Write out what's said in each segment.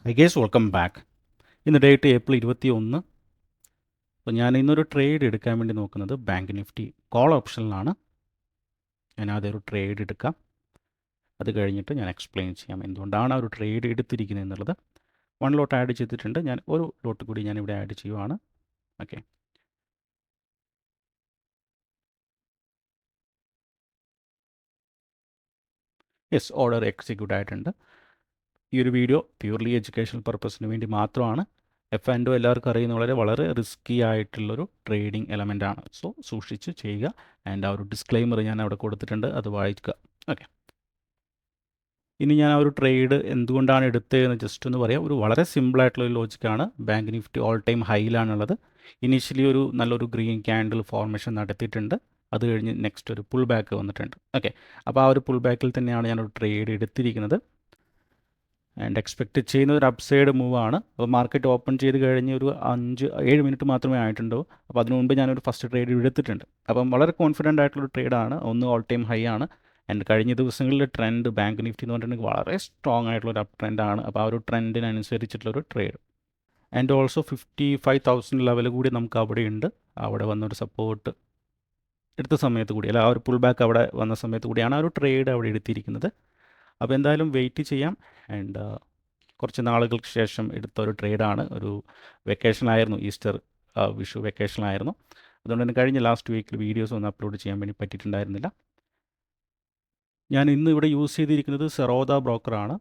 I guys welcome back. ഇന്ന് date April 21. അപ്പോൾ ഞാൻ ഇന്നൊരു ട്രേഡ് എടുക്കാൻ വേണ്ടി നോക്കുന്നത് ബാങ്ക് നിഫ്റ്റി കോൾ ഓപ്ഷനിലാണ്. ഞാൻ ആദ്യം ഒരു ട്രേഡ് എടുക്കാം, അത് കഴിഞ്ഞിട്ട് ഞാൻ എക്സ്പ്ലെയിൻ ചെയ്യാം എന്തുകൊണ്ടാണ് ആ ഒരു ട്രേഡ് എടുത്തിരിക്കുന്നത് എന്നുള്ളത്. 1 ലോട്ട് ആഡ് ചെയ്തിട്ടുണ്ട്, ഞാൻ ഒരു ലോട്ട് കൂടി ഞാൻ ഇവിടെ ആഡ് ചെയ്യുവാണ്. ഓക്കെ, യെസ്, ഓർഡർ എക്സിക്യൂട്ട് ആയിട്ടുണ്ട്. ഈ ഒരു വീഡിയോ പ്യൂർലി എഡ്യൂക്കേഷണൽ പർപ്പസിന് വേണ്ടി മാത്രമാണ്. എഫ് ആൻഡ് ഒ എല്ലാവർക്കും അറിയുന്ന വളരെ റിസ്കി ആയിട്ടുള്ളൊരു ട്രേഡിംഗ് എലമെൻ്റ് ആണ്. സോ സൂക്ഷിച്ച് ചെയ്യുക. ആൻഡ് ആ ഒരു ഡിസ്ക്ലെയിമർ ഞാൻ അവിടെ കൊടുത്തിട്ടുണ്ട്, അത് വായിക്കുക. ഓക്കെ, ഇനി ഞാൻ ആ ഒരു ട്രേഡ് എന്തുകൊണ്ടാണ് എടുത്തതെന്ന് ജസ്റ്റ് ഒന്ന് പറയാം. ഒരു വളരെ സിമ്പിളായിട്ടുള്ളൊരു ലോജിക്കാണ്. ബാങ്ക് നിഫ്റ്റി ഓൾ ടൈം ഹൈയിലാണുള്ളത്. ഇനീഷ്യലി ഒരു നല്ലൊരു ഗ്രീൻ ക്യാൻഡിൽ ഫോർമേഷൻ നടത്തിയിട്ടുണ്ട്. അത് കഴിഞ്ഞ് നെക്സ്റ്റ് ഒരു പുൾ ബാക്ക് വന്നിട്ടുണ്ട്. ഓക്കെ, അപ്പോൾ ആ ഒരു പുൾ ബാക്കിൽ തന്നെയാണ് ഞാനൊരു ട്രേഡ് എടുത്തിരിക്കുന്നത്. ആൻഡ് എക്സ്പെക്റ്റ് ചെയ്യുന്ന ഒരു അപ്സൈഡ് മൂവ് ആണ്. അപ്പോൾ മാർക്കറ്റ് ഓപ്പൺ ചെയ്ത് കഴിഞ്ഞ് ഒരു 5-7 മിനിറ്റ് മാത്രമേ ആയിട്ടുണ്ടോ. അപ്പോൾ അതിനു മുമ്പ് ഞാനൊരു ഫസ്റ്റ് ട്രേഡ് എടുത്തിട്ടുണ്ട്. അപ്പം വളരെ കോൺഫിഡൻ്റ് ആയിട്ടുള്ളൊരു ട്രേഡാണ്. ഒന്ന് ഓൾ ടൈം ഹൈ ആണ്. ആൻഡ് കഴിഞ്ഞ ദിവസങ്ങളിലെ ട്രെൻഡ് ബാങ്ക് നിഫ്റ്റി എന്ന് പറഞ്ഞിട്ടുണ്ടെങ്കിൽ വളരെ സ്ട്രോങ് ആയിട്ടുള്ളൊരു അപ്പ് ട്രെൻഡാണ്. അപ്പോൾ ആ ഒരു ട്രെൻഡിനനുസരിച്ചിട്ടുള്ളൊരു ട്രേഡ്. ആൻഡ് ഓൾസോ 55,000 ലെവൽ കൂടി നമുക്ക് അവിടെ ഉണ്ട്. അവിടെ വന്നൊരു സപ്പോർട്ട് എടുത്ത സമയത്ത് കൂടി, അല്ല ആ ഒരു പുൾ ബാക്ക് അവിടെ വന്ന സമയത്ത് കൂടിയാണ് ആ ഒരു ട്രേഡ് അവിടെ എടുത്തിരിക്കുന്നത്. അപ്പോൾ എന്തായാലും വെയിറ്റ് ചെയ്യാം. ആൻഡ് കുറച്ച് നാളുകൾക്ക് ശേഷം എടുത്ത ഒരു ട്രേഡാണ്. ഒരു വെക്കേഷനായിരുന്നു, ഈസ്റ്റർ വിഷു വെക്കേഷനായിരുന്നു. അതുകൊണ്ട് തന്നെ കഴിഞ്ഞ ലാസ്റ്റ് വീക്കിൽ വീഡിയോസ് ഒന്നും അപ്ലോഡ് ചെയ്യാൻ വേണ്ടി പറ്റിയിട്ടുണ്ടായിരുന്നില്ല. ഞാൻ ഇന്ന് ഇവിടെ യൂസ് ചെയ്തിരിക്കുന്നത് സെറോദ ബ്രോക്കറാണ്.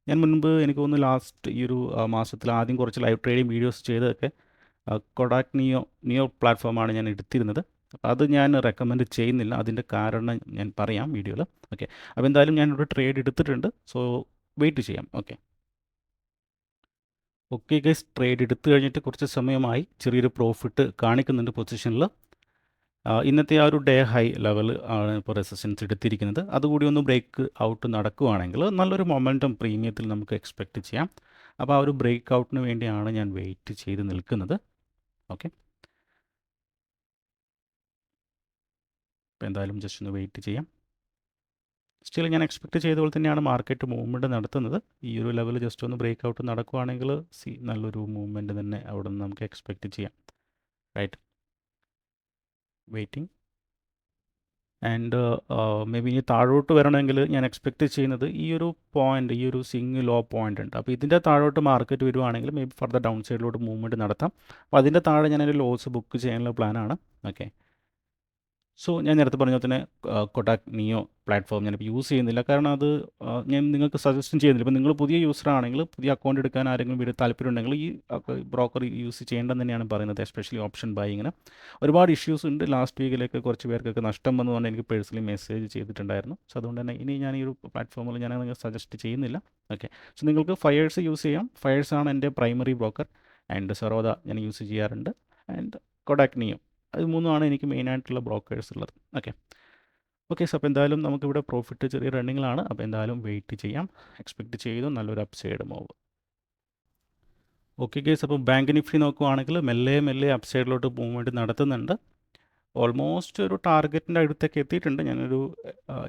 ഞാൻ മുൻപ് എനിക്ക് തോന്നുന്നു ലാസ്റ്റ് ഈ ഒരു മാസത്തിൽ ആദ്യം കുറച്ച് ലൈവ് ട്രേഡിംഗ് വീഡിയോസ് ചെയ്തതൊക്കെ കൊഡാക് നിയോ പ്ലാറ്റ്ഫോമാണ് ഞാൻ എടുത്തിരുന്നത്. അപ്പോൾ അത് ഞാൻ റെക്കമെൻഡ് ചെയ്യുന്നില്ല. അതിൻ്റെ കാരണം ഞാൻ പറയാം വീഡിയോയിൽ. ഓക്കെ, അപ്പോൾ എന്തായാലും ഞാനിവിടെ ട്രേഡ് എടുത്തിട്ടുണ്ട്. സോ വെയിറ്റ് ചെയ്യാം. ഓക്കെ ഗൈസ്, ട്രേഡ് എടുത്തു കഴിഞ്ഞിട്ട് കുറച്ച് സമയമായി. ചെറിയൊരു പ്രോഫിറ്റ് കാണിക്കുന്നുണ്ട് പൊസിഷനിൽ. ഇന്നത്തെ ആ ഒരു ഡേ ഹൈ ലെവൽ ആണ് ഇപ്പോൾ റെസിസ്റ്റൻസ് എടുത്തിരിക്കുന്നത്. അതുകൂടി ഒന്ന് ബ്രേക്ക് ഔട്ട് നടക്കുകയാണെങ്കിൽ നല്ലൊരു മൊമെൻറ്റം പ്രീമിയത്തിൽ നമുക്ക് എക്സ്പെക്റ്റ് ചെയ്യാം. അപ്പോൾ ആ ഒരു ബ്രേക്ക് ഔട്ടിന് വേണ്ടിയാണ് ഞാൻ വെയിറ്റ് ചെയ്ത് നിൽക്കുന്നത്. ഓക്കെ, അപ്പോൾ എന്തായാലും ജസ്റ്റ് ഒന്ന് വെയിറ്റ് ചെയ്യാം. സ്റ്റിൽ ഞാൻ എക്സ്പെക്റ്റ് ചെയ്ത പോലെ തന്നെയാണ് മാർക്കറ്റ് മൂവ്മെൻറ്റ് നടത്തുന്നത്. ഈ ഒരു ലെവൽ ജസ്റ്റ് ഒന്ന് ബ്രേക്ക് ഔട്ട് നടക്കുകയാണെങ്കിൽ നല്ലൊരു മൂവ്മെൻറ്റ് തന്നെ അവിടെ നിന്ന് നമുക്ക് എക്സ്പെക്റ്റ് ചെയ്യാം. Right, waiting. And maybe ഇനി താഴോട്ട് വരണമെങ്കിൽ ഞാൻ എക്സ്പെക്റ്റ് ചെയ്യുന്നത് ഈ ഒരു പോയിൻ്റ്, ഈ ഒരു സിംഗ് ലോ പോയിൻ്റ് ഉണ്ട്. അപ്പോൾ ഇതിൻ്റെ താഴോട്ട് മാർക്കറ്റ് വരുവാണെങ്കിൽ മേ ബി ഫർദർ ഡൗൺ സൈഡിലോട്ട് മൂവ്മെൻറ്റ് നടത്താം. അപ്പോൾ അതിൻ്റെ താഴെ ഞാനൊരു ലോസ് ബുക്ക് ചെയ്യാനുള്ള പ്ലാനാണ്. ഓക്കെ, സോ ഞാൻ നേരത്തെ പറഞ്ഞ പോലെ തന്നെ കൊട്ടാക് നിയോ പ്ലാറ്റ്ഫോം ഞാനിപ്പോൾ യൂസ് ചെയ്യുന്നില്ല. കാരണം അത് ഞാൻ നിങ്ങൾക്ക് സജഷൻ ചെയ്യുന്നില്ല. ഇപ്പോൾ നിങ്ങൾ പുതിയ യൂസർ ആണെങ്കിൽ, പുതിയ അക്കൗണ്ട് എടുക്കാൻ ആരെങ്കിലും വീഡിയോ താല്പര്യമുണ്ടെങ്കിൽ ഈ ബ്രോക്കർ യൂസ് ചെയ്യേണ്ടെന്ന് തന്നെയാണ് പറയുന്നത്. എസ്പെഷ്യലി ഓപ്ഷൻ ബൈയിങ്ങിന് ഒരുപാട് ഇഷ്യൂസ് ഉണ്ട്. ലാസ്റ്റ് വീക്കിലേക്ക് കുറച്ച് പേർക്കൊക്കെ നഷ്ടം വന്നു പറഞ്ഞാൽ എനിക്ക് പേഴ്സണലി മെസ്സേജ് ചെയ്തിട്ടുണ്ടായിരുന്നു. സോ അതുകൊണ്ട് തന്നെ ഇനി ഞാൻ ഈ ഒരു പ്ലാറ്റ്ഫോമിൽ ഞാൻ നിങ്ങൾ സജസ്റ്റ് ചെയ്യുന്നില്ല. ഓക്കെ, സോ നിങ്ങൾക്ക് ഫയേഴ്സ് യൂസ് ചെയ്യാം. ഫയേഴ്സ് ആണ് എൻ്റെ പ്രൈമറി ബ്രോക്കർ. ആൻഡ് സെറോദ ഞാൻ യൂസ് ചെയ്യാറുണ്ട്. ആൻഡ് കൊഡാക് നിയോ, അത് മൂന്നുമാണ് എനിക്ക് മെയിനായിട്ടുള്ള ബ്രോക്കേഴ്സ് ഉള്ളത്. ഓക്കെ, സോ അപ്പോൾ എന്തായാലും നമുക്കിവിടെ പ്രോഫിറ്റ് ചെറിയ റണ്ണിങ്ങിലാണ്. അപ്പോൾ എന്തായാലും വെയിറ്റ് ചെയ്യാം. എക്സ്പെക്റ്റ് ചെയ്തു നല്ലൊരു അപ്സൈഡ് മൂവ്. ഓക്കെ ഗേസ്, അപ്പോൾ ബാങ്ക് നിഫ്റ്റി നോക്കുവാണെങ്കിൽ മെല്ലെ അപ്സൈഡിലോട്ട് മൂവ്മെൻറ്റ് നടത്തുന്നുണ്ട്. ഓൾമോസ്റ്റ് ഒരു ടാർഗറ്റിൻ്റെ അടുത്തൊക്കെ എത്തിയിട്ടുണ്ട്. ഞാനൊരു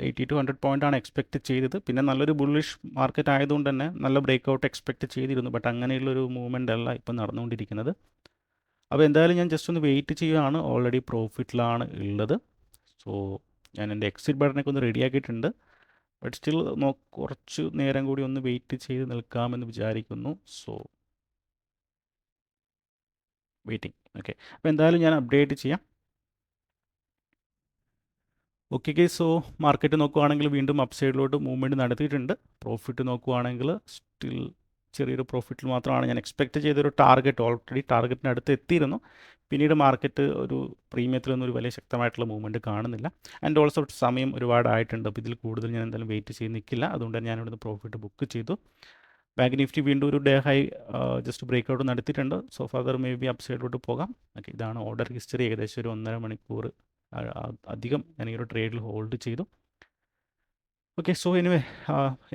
80 to 100 പോയിൻ്റാണ് എക്സ്പെക്റ്റ് ചെയ്തത്. പിന്നെ നല്ലൊരു ബുള്ളിഷ് മാർക്കറ്റ് ആയതുകൊണ്ട് തന്നെ നല്ല ബ്രേക്ക് ഔട്ട് എക്സ്പെക്റ്റ് ചെയ്തിരുന്നു. ബട്ട് അങ്ങനെയുള്ളൊരു മൂവ്മെൻ്റ് അല്ല ഇപ്പം നടന്നുകൊണ്ടിരിക്കുന്നത്. അപ്പോൾ എന്തായാലും ഞാൻ ജസ്റ്റ് ഒന്ന് വെയിറ്റ് ചെയ്യുകയാണ്. ഓൾറെഡി പ്രോഫിറ്റിലാണ് ഉള്ളത്. സോ ഞാൻ എൻ്റെ എക്സിറ്റ് ബട്ടണൊക്കെ ഒന്ന് റെഡിയാക്കിയിട്ടുണ്ട്. ബട്ട് സ്റ്റിൽ കുറച്ച് നേരം കൂടി ഒന്ന് വെയിറ്റ് ചെയ്ത് നിൽക്കാമെന്ന് വിചാരിക്കുന്നു. So waiting. ഓക്കെ, അപ്പോൾ എന്തായാലും ഞാൻ അപ്ഡേറ്റ് ചെയ്യാം. ഓക്കെ, സോ മാർക്കറ്റ് നോക്കുവാണെങ്കിൽ വീണ്ടും അപ്സൈഡിലോട്ട് മൂവ്മെൻറ്റ് നടത്തിയിട്ടുണ്ട്. പ്രോഫിറ്റ് നോക്കുവാണെങ്കിൽ സ്റ്റിൽ ചെറിയൊരു പ്രോഫിറ്റിൽ മാത്രമാണ് ഞാൻ എക്സ്പെക്റ്റ് ചെയ്തൊരു ടാർഗറ്റ്. ഓൾറെഡി ടാർഗറ്റിന് അടുത്ത് എത്തിയിരുന്നു. പിന്നീട് മാർക്കറ്റ് ഒരു പ്രീമിയത്തിലൊന്നും ഒരു വലിയ ശക്തമായിട്ടുള്ള മൂവ്മെൻറ്റ് കാണുന്നില്ല. ആൻഡ് ഓൾസോ സമയം ഒരുപാടായിട്ടുണ്ട്. അപ്പോൾ ഇതിൽ കൂടുതൽ ഞാൻ എന്തായാലും വെയിറ്റ് ചെയ്ത് നിൽക്കില്ല. അതുകൊണ്ട് തന്നെ ഞാനിവിടുന്ന് പ്രോഫിറ്റ് ബുക്ക് ചെയ്തു. ബാങ്ക് നിഫ്റ്റി വീണ്ടും ഒരു day high just break out നടത്തിയിട്ടുണ്ട്. സോ ഫർദർ മേ ബി അപ്സൈഡിലോട്ട് പോകാം. ഓക്കെ, ഇതാണ് ഓർഡർ ഹിസ്റ്ററി. ഏകദേശം ഒരു 1.5 മണിക്കൂർ അധികം ഞാൻ ഈ ഒരു ട്രേഡിൽ ഹോൾഡ് ചെയ്തു. ഓക്കെ, സോ എനിവേ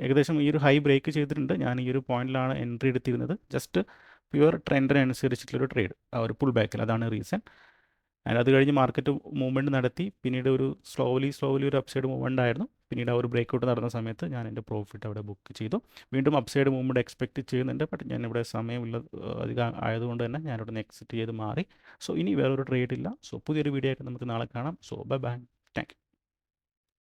ഏകദേശം ഈ ഒരു ഹൈ ബ്രേക്ക് ചെയ്തിട്ടുണ്ട്. ഞാൻ ഈ ഒരു പോയിന്റിലാണ് എൻട്രി എടുത്തിരുന്നത്. ജസ്റ്റ് പ്യുവർ ട്രെൻഡിനനുസരിച്ചിട്ടുള്ളൊരു ട്രേഡ്, ആ ഒരു പുൾ ബാക്കിൽ, അതാണ് റീസൺ. ആൻഡ് അത് കഴിഞ്ഞ് മാർക്കറ്റ് മൂവ്മെൻറ്റ് നടത്തി പിന്നീട് ഒരു സ്ലോലി ഒരു അപ്സൈഡ് മൂവ്മെൻ്റ് ആയിരുന്നു. പിന്നീട് ആ ഒരു ബ്രേക്ക് ഔട്ട് നടന്ന സമയത്ത് ഞാൻ എൻ്റെ പ്രോഫിറ്റ് അവിടെ ബുക്ക് ചെയ്തു. വീണ്ടും അപ്സൈഡ് മൂവ്മെൻറ്റ് എക്സ്പെക്റ്റ് ചെയ്യുന്നുണ്ട്. ബട്ട് ഞാനിവിടെ സമയമില്ല അധികം ആയതുകൊണ്ട് തന്നെ ഞാനിവിടെ നിന്ന് എക്സിറ്റ് ചെയ്ത് മാറി. സോ ഇനി വേറൊരു ട്രേഡ് ഇല്ല. സോ പുതിയൊരു വീഡിയോ ആയിട്ട് നമുക്ക് നാളെ കാണാം. So bye bye. Thank you.